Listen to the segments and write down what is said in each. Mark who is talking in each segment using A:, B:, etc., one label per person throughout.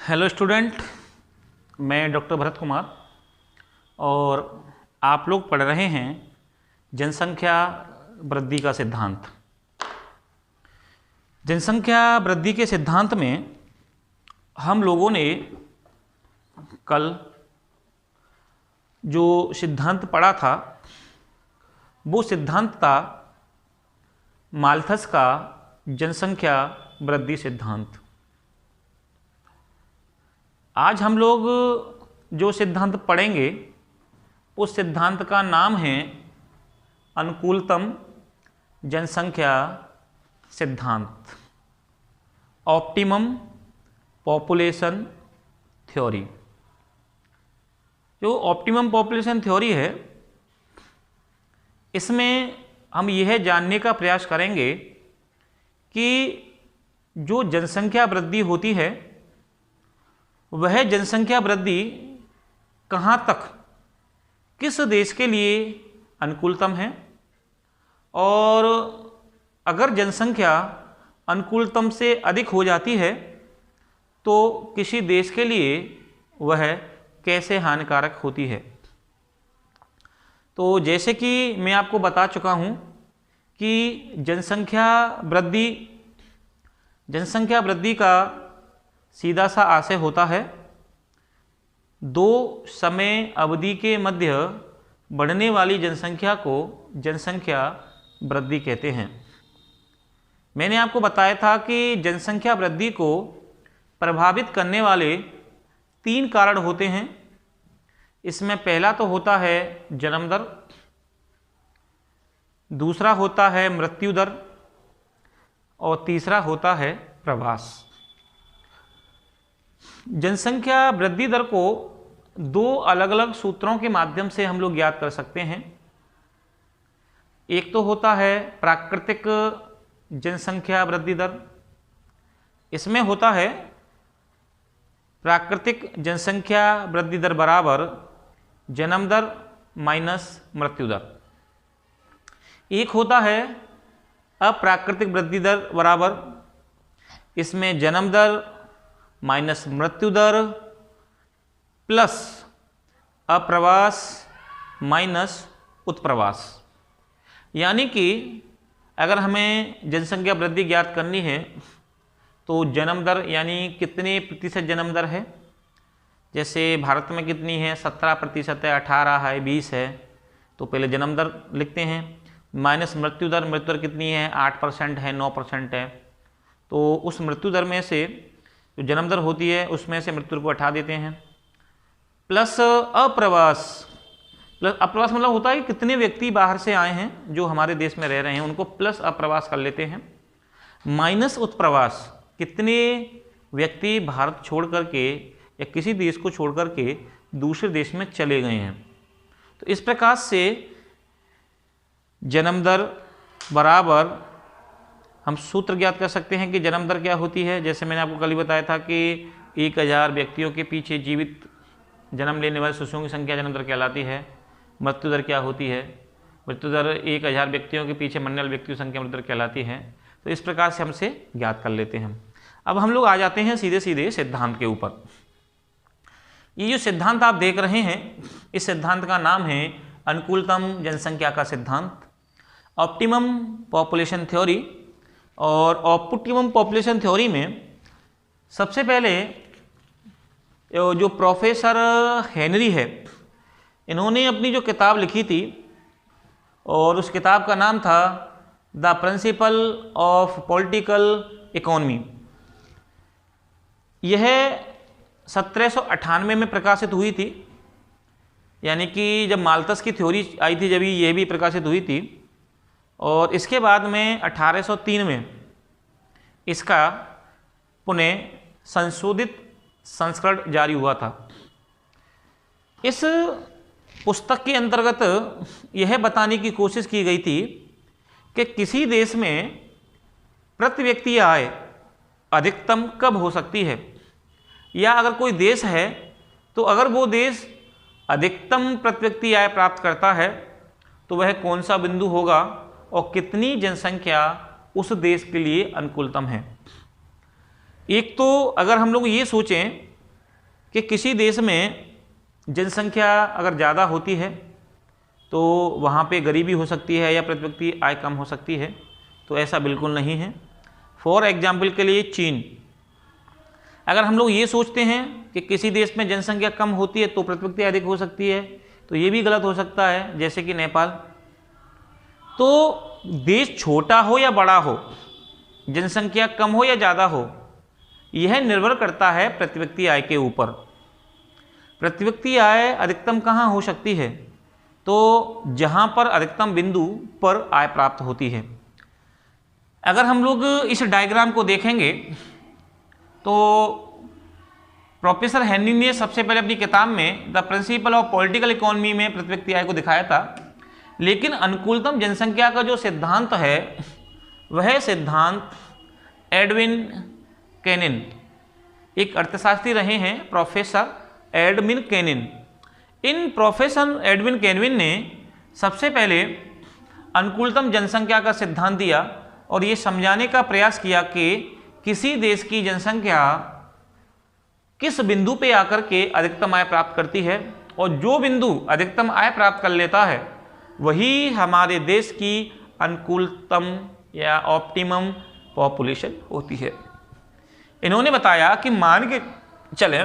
A: Hello student, मैं doctor Bharat Kumar और आप लोग पढ़ रहे हैं जनसंख्या वृद्धि का सिद्धांत। जनसंख्या वृद्धि के सिद्धांत में हम लोगों ने कल जो सिद्धांत पढ़ा था वो सिद्धांत था माल्थस का जनसंख्या वृद्धि सिद्धांत। आज हम लोग जो सिद्धांत पढ़ेंगे उस सिद्धांत का नाम है अनुकूलतम जनसंख्या सिद्धांत, ऑप्टिमम पॉपुलेशन थ्योरी। जो ऑप्टिमम पॉपुलेशन थ्योरी है इसमें हम यह जानने का प्रयास करेंगे कि जो जनसंख्या वृद्धि होती है वह जनसंख्या वृद्धि कहाँ तक किस देश के लिए अनुकूलतम है, और अगर जनसंख्या अनुकूलतम से अधिक हो जाती है तो किसी देश के लिए वह कैसे हानिकारक होती है। तो जैसे कि मैं आपको बता चुका हूँ कि जनसंख्या वृद्धि का सीधा सा आशय होता है दो समय अवधि के मध्य बढ़ने वाली जनसंख्या को जनसंख्या वृद्धि कहते हैं। मैंने आपको बताया था कि जनसंख्या वृद्धि को प्रभावित करने वाले 3 कारण होते हैं। इसमें पहला तो होता है जन्म दर, दूसरा होता है मृत्यु दर और तीसरा होता है प्रवास। जनसंख्या वृद्धि दर को 2 अलग अलग सूत्रों के माध्यम से हम लोग ज्ञात कर सकते हैं। एक तो होता है प्राकृतिक जनसंख्या वृद्धि दर। इसमें होता है प्राकृतिक जनसंख्या वृद्धि दर बराबर जन्म दर माइनस मृत्यु दर। एक होता है अप्राकृतिक वृद्धि दर बराबर, इसमें जन्म दर माइनस मृत्यु दर प्लस अप्रवास माइनस उत्प्रवास। यानी कि अगर हमें जनसंख्या वृद्धि ज्ञात करनी है तो जन्म दर यानी कितने प्रतिशत जन्म दर है, जैसे भारत में कितनी है 17% है, 18 है, 20 है, तो पहले जन्म दर लिखते हैं। माइनस मृत्यु दर कितनी है 8% है, 9% है, तो उस मृत्यु दर में से जो जन्म दर होती है उसमें से मृत्यु को हटा देते हैं। प्लस अप्रवास मतलब होता है कि कितने व्यक्ति बाहर से आए हैं जो हमारे देश में रह रहे हैं उनको प्लस अप्रवास कर लेते हैं। माइनस उत्प्रवास, कितने व्यक्ति भारत छोड़ करके या किसी देश को छोड़ करके दूसरे देश में चले गए हैं। तो इस प्रकार से जन्म दर बराबर हम सूत्र ज्ञात कर सकते हैं कि जन्म दर क्या होती है। जैसे मैंने आपको कल ही बताया था कि 1000 व्यक्तियों के पीछे जीवित जन्म लेने वाले शिशुओं की संख्या जन्म दर कहलाती है। मृत्यु दर क्या होती है, मृत्यु दर 1000 व्यक्तियों के पीछे मरने वाले व्यक्तियों की संख्या मृत्यु दर कहलाती है। तो इस प्रकार से हमसे ज्ञात कर लेते हैं। अब हम लोग आ जाते हैं सीधे सिद्धांत के ऊपर। ये जो सिद्धांत आप देख रहे हैं इस सिद्धांत का नाम है अनुकूलतम जनसंख्या का सिद्धांत, ऑप्टिमम पॉपुलेशन थ्योरी। और ऑप्टिमम पॉपुलेशन थ्योरी में सबसे पहले जो प्रोफेसर हेनरी है इन्होंने अपनी जो किताब लिखी थी और उस किताब का नाम था the principle of political economy. यह 1798 में प्रकाशित हुई थी, यानी कि जब माल्थस की थ्योरी आई थी जब यह भी प्रकाशित हुई थी। और इसके बाद में 1803 में इसका पुनः संशोधित संस्करण जारी हुआ था। इस पुस्तक के अंतर्गत यह बताने की कोशिश की गई थी कि किसी देश में प्रति व्यक्ति आय अधिकतम कब हो सकती है, या अगर कोई देश है तो अगर वो देश अधिकतम प्रति व्यक्ति आय प्राप्त करता है तो वह कौन सा बिंदु होगा और कितनी जनसंख्या उस देश के लिए अनुकूलतम है। एक तो अगर हम लोग ये सोचें कि किसी देश में जनसंख्या अगर ज़्यादा होती है तो वहाँ पे गरीबी हो सकती है या प्रति व्यक्ति आय कम हो सकती है, तो ऐसा बिल्कुल नहीं है। फॉर एग्जाम्पल के लिए चीन, अगर हम लोग ये सोचते हैं कि किसी देश में जनसंख्या कम होती है तो प्रति व्यक्ति अधिक हो सकती है, तो ये भी गलत हो सकता है। जैसे कि नेपाल, तो देश छोटा हो या बड़ा हो, जनसंख्या कम हो या ज़्यादा हो, यह निर्भर करता है प्रति व्यक्ति आय के ऊपर। प्रति व्यक्ति आय अधिकतम कहाँ हो सकती है? तो जहाँ पर अधिकतम बिंदु पर आय प्राप्त होती है। अगर हम लोग इस डायग्राम को देखेंगे तो प्रोफेसर हेनरी ने सबसे पहले अपनी किताब में the principle of political economy में प्रति व्यक्ति आय को दिखाया था, लेकिन अनुकूलतम जनसंख्या का जो सिद्धांत है वह सिद्धांत एडविन कैनिन, एक अर्थशास्त्री रहे हैं प्रोफेसर एडविन कैनिन। इन प्रोफेसर एडविन कैनिन ने सबसे पहले अनुकूलतम जनसंख्या का सिद्धांत दिया और ये समझाने का प्रयास किया कि किसी देश की जनसंख्या किस बिंदु पे आकर के अधिकतम आय प्राप्त करती है, और जो बिंदु अधिकतम आय प्राप्त कर लेता है वही हमारे देश की अनुकूलतम या ऑप्टिमम पॉपुलेशन होती है। इन्होंने बताया कि मान के चले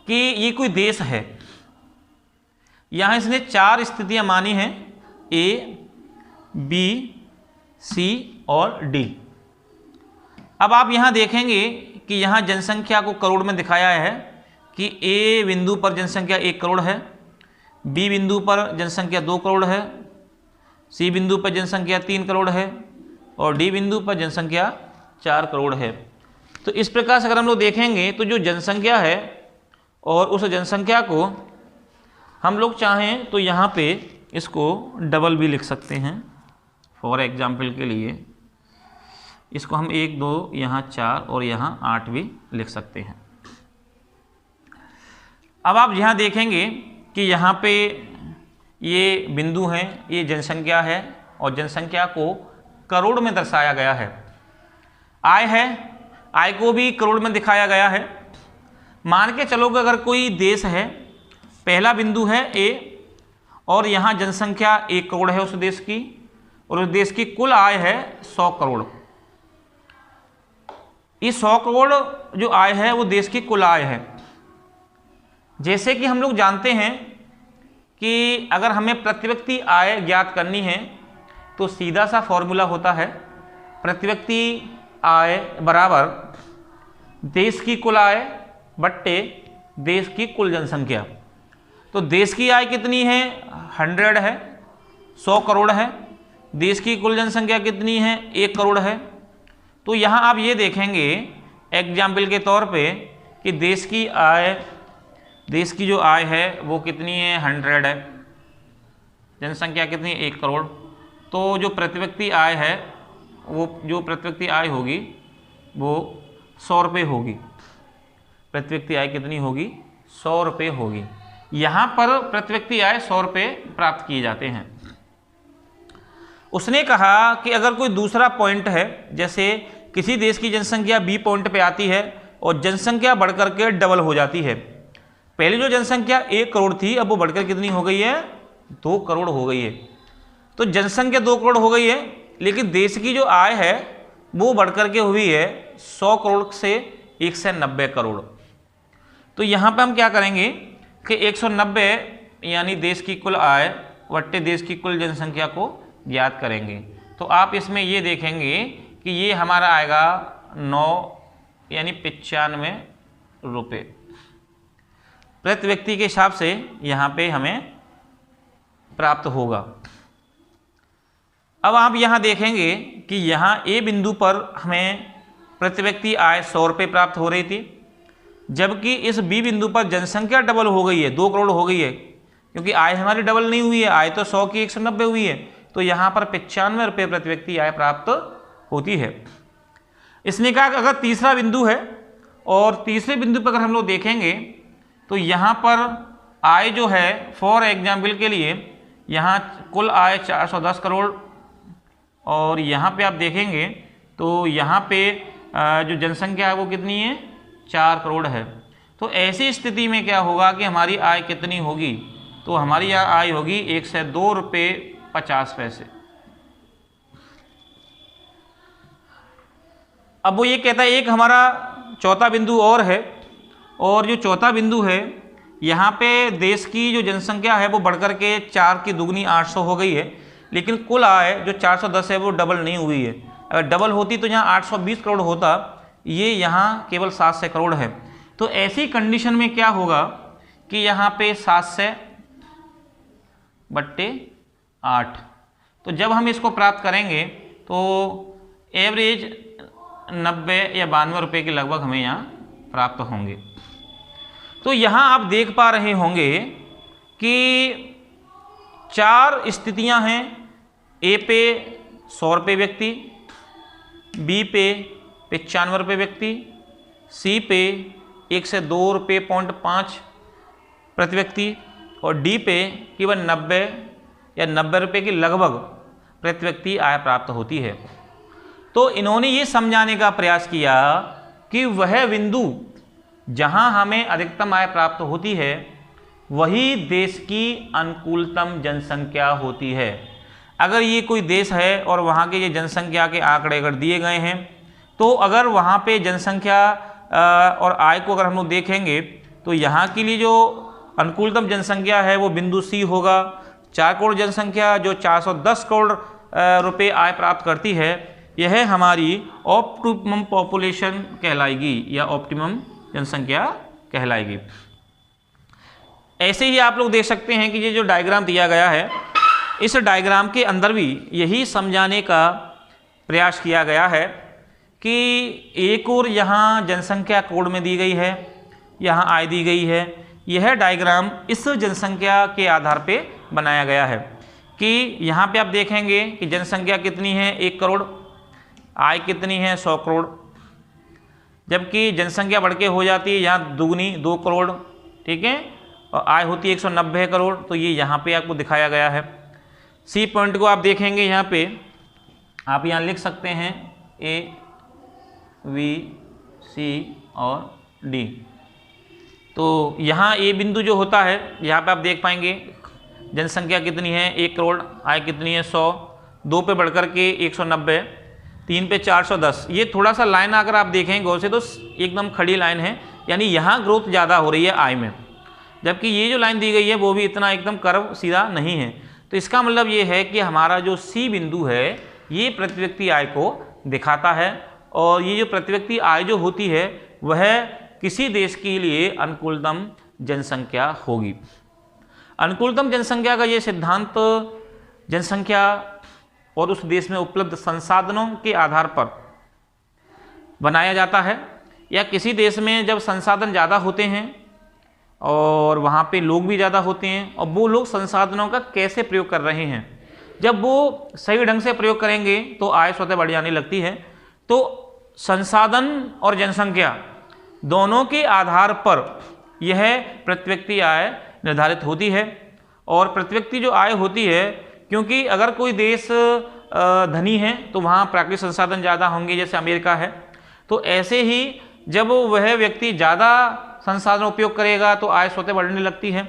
A: कि ये कोई देश है, यहाँ इसने 4 स्थितियां मानी हैं, ए, बी, सी और डी। अब आप यहाँ देखेंगे कि यहाँ जनसंख्या को करोड़ में दिखाया है कि ए बिंदु पर जनसंख्या 1 करोड़ है, बी बिंदु पर जनसंख्या 2 करोड़ है, सी बिंदु पर जनसंख्या 3 करोड़ है और डी बिंदु पर जनसंख्या 4 करोड़ है। तो इस प्रकार से अगर हम लोग देखेंगे तो जो जनसंख्या है और उस जनसंख्या को हम लोग चाहें तो यहाँ पे इसको डबल भी लिख सकते हैं। फॉर एग्जाम्पल के लिए इसको हम 1, 2, यहाँ 4 और यहाँ 8 भी लिख सकते हैं। अब आप यहाँ देखेंगे कि यहाँ पे ये बिंदु हैं, ये जनसंख्या है और जनसंख्या को करोड़ में दर्शाया गया है। आय है, आय को भी करोड़ में दिखाया गया है। मान के चलो कि अगर कोई देश है, पहला बिंदु है ए और यहाँ जनसंख्या 1 करोड़ है उस देश की, और उस देश की कुल आय है 100 करोड़। ये 100 करोड़ जो आय है वो देश की कुल आय है। जैसे कि हम लोग जानते हैं कि अगर हमें प्रति व्यक्ति आय ज्ञात करनी है तो सीधा सा फॉर्मूला होता है, प्रति व्यक्ति आय बराबर देश की कुल आय बट्टे देश की कुल जनसंख्या। तो देश की आय कितनी है? 100 है, 100 करोड़ है। देश की कुल जनसंख्या कितनी है? 1 करोड़ है। तो यहाँ आप ये देखेंगे एग्जाम्पल के तौर पे कि देश की जो आय है वो कितनी है? 100 है। जनसंख्या कितनी है? 1 करोड़। तो जो प्रति व्यक्ति आय है वो जो प्रति व्यक्ति आय होगी वो 100 रुपये होगी। प्रति व्यक्ति आय कितनी होगी? 100 रुपये होगी। यहाँ पर प्रति व्यक्ति आय 100 रुपये प्राप्त किए जाते हैं। उसने कहा कि अगर कोई दूसरा पॉइंट है, जैसे किसी देश की जनसंख्या बी पॉइंट पे आती है और जनसंख्या बढ़कर के डबल हो जाती है। पहले जो जनसंख्या 1 करोड़ थी अब वो बढ़कर कितनी हो गई है? 2 करोड़ हो गई है। तो जनसंख्या 2 करोड़ हो गई है, लेकिन देश की जो आय है वो बढ़कर के हुई है 100 करोड़ से 190 करोड़। तो यहाँ पे हम क्या करेंगे कि 190 यानी देश की कुल आय बट्टे देश की कुल जनसंख्या को ज्ञात करेंगे। तो आप इसमें ये देखेंगे कि ये हमारा आएगा 9 यानी 95 रुपये प्रति व्यक्ति के हिसाब से यहाँ पे हमें प्राप्त होगा। अब आप यहाँ देखेंगे कि यहाँ ए बिंदु पर हमें प्रति व्यक्ति आय 100 रुपये प्राप्त हो रही थी, जबकि इस बी बिंदु पर जनसंख्या डबल हो गई है, 2 करोड़ हो गई है, क्योंकि आय हमारी डबल नहीं हुई है, आय तो 100 की 190 हुई है। तो यहाँ पर 95 रुपये प्रति व्यक्ति आय प्राप्त होती है। इसने कहा कि अगर तीसरा बिंदु है और तीसरे बिंदु पर अगर हम लोग देखेंगे तो यहाँ पर आय जो है फॉर एग्जाम्पल के लिए यहाँ कुल आय 410 करोड़ और यहाँ पे आप देखेंगे तो यहाँ पे जो जनसंख्या है वो कितनी है? 4 करोड़ है। तो ऐसी स्थिति में क्या होगा कि हमारी आय कितनी होगी, तो हमारी आय होगी 102 रुपये 50 पैसे। अब वो ये कहता है एक हमारा चौथा बिंदु और है, और जो चौथा बिंदु है यहाँ पे देश की जो जनसंख्या है वो बढ़कर के 4 की दुगनी 800 हो गई है, लेकिन कुल आय जो 410 है वो डबल नहीं हुई है। अगर डबल होती तो यहाँ 820 करोड़ होता, ये यहाँ केवल 700 करोड़ है। तो ऐसी कंडीशन में क्या होगा कि यहाँ पे 700/8, तो जब हम इसको प्राप्त करेंगे तो एवरेज 90 या 92 रुपये के लगभग हमें यहाँ प्राप्त होंगे। तो यहाँ आप देख पा रहे होंगे कि 4 स्थितियाँ हैं। ए पे 100 रुपये व्यक्ति, बी पे 95 रुपये व्यक्ति, सी पे 102.5 रुपये प्रति व्यक्ति, और डी पे केवल 90 या 90 रुपये के लगभग प्रति व्यक्ति आय प्राप्त होती है। तो इन्होंने ये समझाने का प्रयास किया कि वह बिंदु जहां हमें अधिकतम आय प्राप्त होती है वही देश की अनुकूलतम जनसंख्या होती है। अगर ये कोई देश है और वहाँ के ये जनसंख्या के आंकड़े अगर दिए गए हैं, तो अगर वहाँ पे जनसंख्या और आय को अगर हम लोग देखेंगे तो यहाँ के लिए जो अनुकूलतम जनसंख्या है वो बिंदु सी होगा। 4 करोड़ जनसंख्या जो 410 करोड़ रुपए आय प्राप्त करती है, यह हमारी ऑप्टिमम पॉपुलेशन कहलाएगी या ऑप्टिमम जनसंख्या कहलाएगी। ऐसे ही आप लोग देख सकते हैं कि ये जो डायग्राम दिया गया है, इस डायग्राम के अंदर भी यही समझाने का प्रयास किया गया है कि एक और यहाँ जनसंख्या कोड में दी गई है, यहाँ आय दी गई है। यह डायग्राम इस जनसंख्या के आधार पे बनाया गया है कि यहाँ पे आप देखेंगे कि जनसंख्या कितनी है 1 करोड़, आय कितनी है 100 करोड़, जबकि जनसंख्या बढ़ के हो जाती है यहाँ दुगनी 2 करोड़, ठीक है, और आय होती है 190 करोड़। तो ये यहाँ पे आपको दिखाया गया है। सी पॉइंट को आप देखेंगे यहाँ पे, आप यहाँ लिख सकते हैं ए, बी, सी और डी। तो यहाँ ए बिंदु जो होता है, यहाँ पे आप देख पाएंगे जनसंख्या कितनी है 1 करोड़, आय कितनी है 100, 2 पे बढ़कर के 190, 3 पे 410। ये थोड़ा सा लाइन अगर आप देखें गौर से तो एकदम खड़ी लाइन है, यानी यहाँ ग्रोथ ज़्यादा हो रही है आय में, जबकि ये जो लाइन दी गई है वो भी इतना एकदम कर्व सीधा नहीं है। तो इसका मतलब ये है कि हमारा जो सी बिंदु है ये प्रति व्यक्ति आय को दिखाता है, और ये जो प्रति व्यक्ति आय जो होती है वह किसी देश के लिए अनुकूलतम जनसंख्या होगी। अनुकूलतम जनसंख्या का ये सिद्धांत जनसंख्या और उस देश में उपलब्ध संसाधनों के आधार पर बनाया जाता है, या किसी देश में जब संसाधन ज़्यादा होते हैं और वहाँ पे लोग भी ज़्यादा होते हैं और वो लोग संसाधनों का कैसे प्रयोग कर रहे हैं, जब वो सही ढंग से प्रयोग करेंगे तो आय स्वतः बढ़ जाने लगती है। तो संसाधन और जनसंख्या दोनों के आधार पर यह प्रति व्यक्ति आय निर्धारित होती है। और प्रति व्यक्ति जो आय होती है, क्योंकि अगर कोई देश धनी है तो वहाँ प्राकृतिक संसाधन ज़्यादा होंगे, जैसे अमेरिका है, तो ऐसे ही जब वह व्यक्ति ज़्यादा संसाधन उपयोग करेगा तो आय स्वतः बढ़ने लगती है।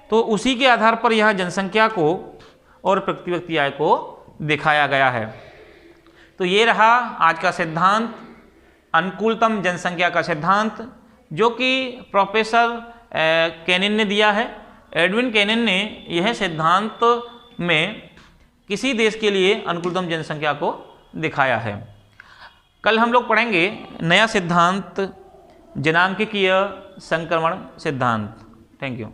A: तो उसी के आधार पर यहाँ जनसंख्या को और प्रति व्यक्ति आय को दिखाया गया है। तो ये रहा आज का सिद्धांत, अनुकूलतम जनसंख्या का सिद्धांत, जो कि प्रोफेसर केनिन ने दिया है। एडविन केनिन ने यह सिद्धांत में किसी देश के लिए अनुकूलतम जनसंख्या को दिखाया है। कल हम लोग पढ़ेंगे नया सिद्धांत, जनांकीय संक्रमण सिद्धांत। Thank you.